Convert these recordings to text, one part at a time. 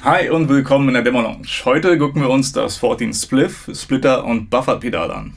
Hi und willkommen in der Demo Lounge. Heute gucken wir uns das 14 Spliff, Splitter und Buffer Pedal an.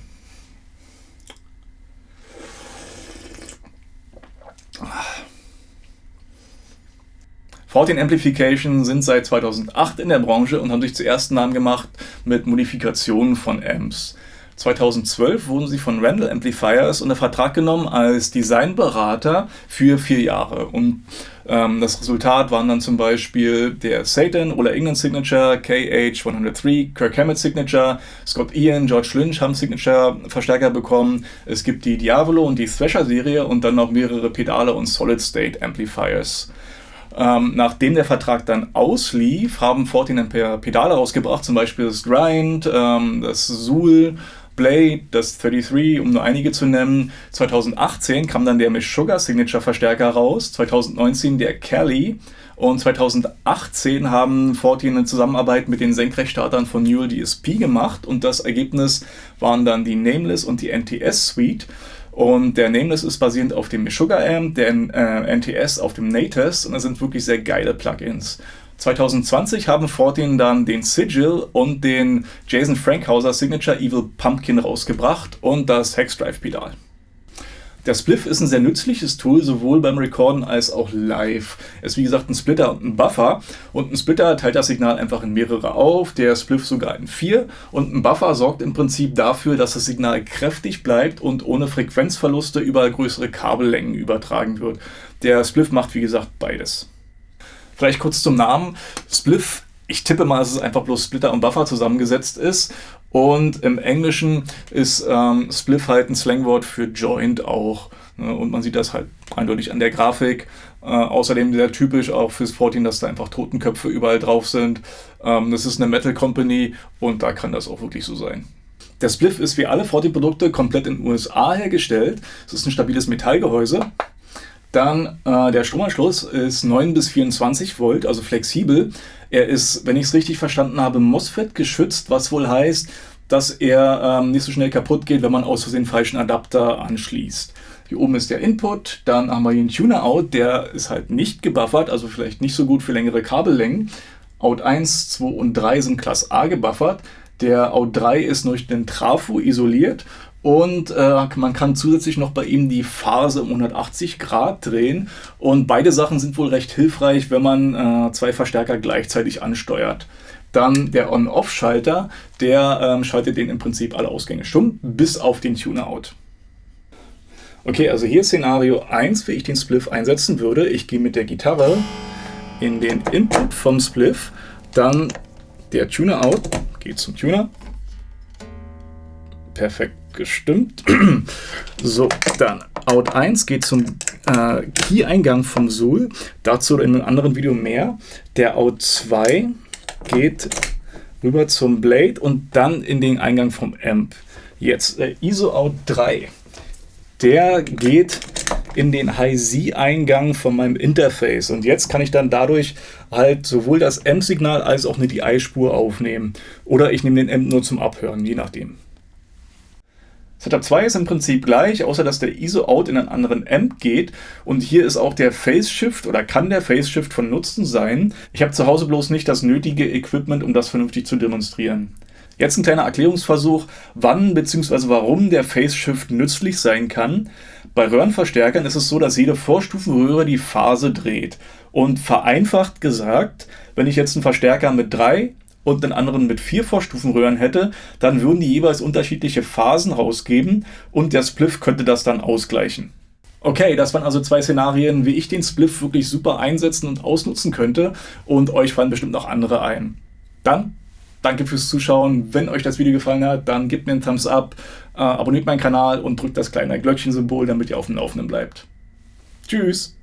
Amplification sind seit 2008 in der Branche und haben sich zuerst einen Namen gemacht mit Modifikationen von Amps. 2012 wurden sie von Randall Amplifiers unter Vertrag genommen als Designberater für 4 Jahre. Und das Resultat waren dann zum Beispiel der Satan oder England Signature, KH103, Kirk Hammett Signature, Scott Ian, George Lynch haben Signature-Verstärker bekommen. Es gibt die Diavolo und die Thrasher-Serie und dann noch mehrere Pedale und Solid-State Amplifiers. Nachdem der Vertrag dann auslief, haben 14 ein paar Pedale rausgebracht, zum Beispiel das Grind, das Zool, Blade, das 33, um nur einige zu nennen. 2018 kam dann der Meshuggah Signature Verstärker raus, 2019 der Kelly und 2018 haben 14 eine Zusammenarbeit mit den Senkrechtstartern von Newell DSP gemacht und das Ergebnis waren dann die Nameless und die NTS Suite. Und der Nameless ist basierend auf dem Meshuggah Amp, der NTS auf dem Natas und das sind wirklich sehr geile Plugins. 2020 haben 14 dann den Sigil und den Jason Frankhauser Signature Evil Pumpkin rausgebracht und das Hexdrive Pedal. Der Spliff ist ein sehr nützliches Tool, sowohl beim Recorden als auch live. Es ist wie gesagt ein Splitter und ein Buffer und ein Splitter teilt das Signal einfach in mehrere auf, der Spliff sogar in 4 und ein Buffer sorgt im Prinzip dafür, dass das Signal kräftig bleibt und ohne Frequenzverluste über größere Kabellängen übertragen wird. Der Spliff macht wie gesagt beides. Vielleicht kurz zum Namen. Spliff, ich tippe mal, dass es einfach bloß Splitter und Buffer zusammengesetzt ist. Und im Englischen ist Spliff halt ein Slangwort für Joint auch. Und man sieht das halt eindeutig an der Grafik. Außerdem sehr typisch auch fürs 14, dass da einfach Totenköpfe überall drauf sind. Das ist eine Metal Company und da kann das auch wirklich so sein. Der Spliff ist wie alle 14-Produkte komplett in den USA hergestellt. Es ist ein stabiles Metallgehäuse. Dann der Stromanschluss ist 9 bis 24 Volt, also flexibel. Er ist, wenn ich es richtig verstanden habe, MOSFET geschützt, was wohl heißt, dass er nicht so schnell kaputt geht, wenn man aus Versehen falschen Adapter anschließt. Hier oben ist der Input, dann haben wir hier einen Tuner-Out, der ist halt nicht gebuffert, also vielleicht nicht so gut für längere Kabellängen. Out 1, 2 und 3 sind Class A gebuffert. Der Out 3 ist durch den Trafo isoliert. Und man kann zusätzlich noch bei ihm die Phase um 180 Grad drehen. Und beide Sachen sind wohl recht hilfreich, wenn man 2 Verstärker gleichzeitig ansteuert. Dann der On-Off-Schalter, der schaltet den im Prinzip alle Ausgänge stumm, bis auf den Tuner-Out. Okay, also hier ist Szenario 1, wie ich den Spliff einsetzen würde. Ich gehe mit der Gitarre in den Input vom Spliff, dann der Tuner-Out, geht zum Tuner. Perfekt gestimmt. So, dann Out 1 geht zum Key-Eingang vom Zool. Dazu in einem anderen Video mehr. Der Out 2 geht rüber zum Blade und dann in den Eingang vom Amp. Jetzt der ISO Out 3. Der geht in den High-Z-Eingang von meinem Interface. Und jetzt kann ich dann dadurch halt sowohl das Amp-Signal als auch eine DI-Spur aufnehmen. Oder ich nehme den Amp nur zum Abhören, je nachdem. Setup 2 ist im Prinzip gleich, außer dass der ISO-Out in einen anderen Amp geht und hier ist auch der Phase-Shift oder kann der Phase-Shift von Nutzen sein. Ich habe zu Hause bloß nicht das nötige Equipment, um das vernünftig zu demonstrieren. Jetzt ein kleiner Erklärungsversuch, wann bzw. warum der Phase-Shift nützlich sein kann. Bei Röhrenverstärkern ist es so, dass jede Vorstufenröhre die Phase dreht. Und vereinfacht gesagt, wenn ich jetzt einen Verstärker mit 3 und einen anderen mit 4 Vorstufenröhren hätte, dann würden die jeweils unterschiedliche Phasen rausgeben und der Spliff könnte das dann ausgleichen. Okay, das waren also 2 Szenarien, wie ich den Spliff wirklich super einsetzen und ausnutzen könnte und euch fallen bestimmt noch andere ein. Dann danke fürs Zuschauen. Wenn euch das Video gefallen hat, dann gebt mir einen Thumbs up, abonniert meinen Kanal und drückt das kleine Glöckchensymbol, damit ihr auf dem Laufenden bleibt. Tschüss!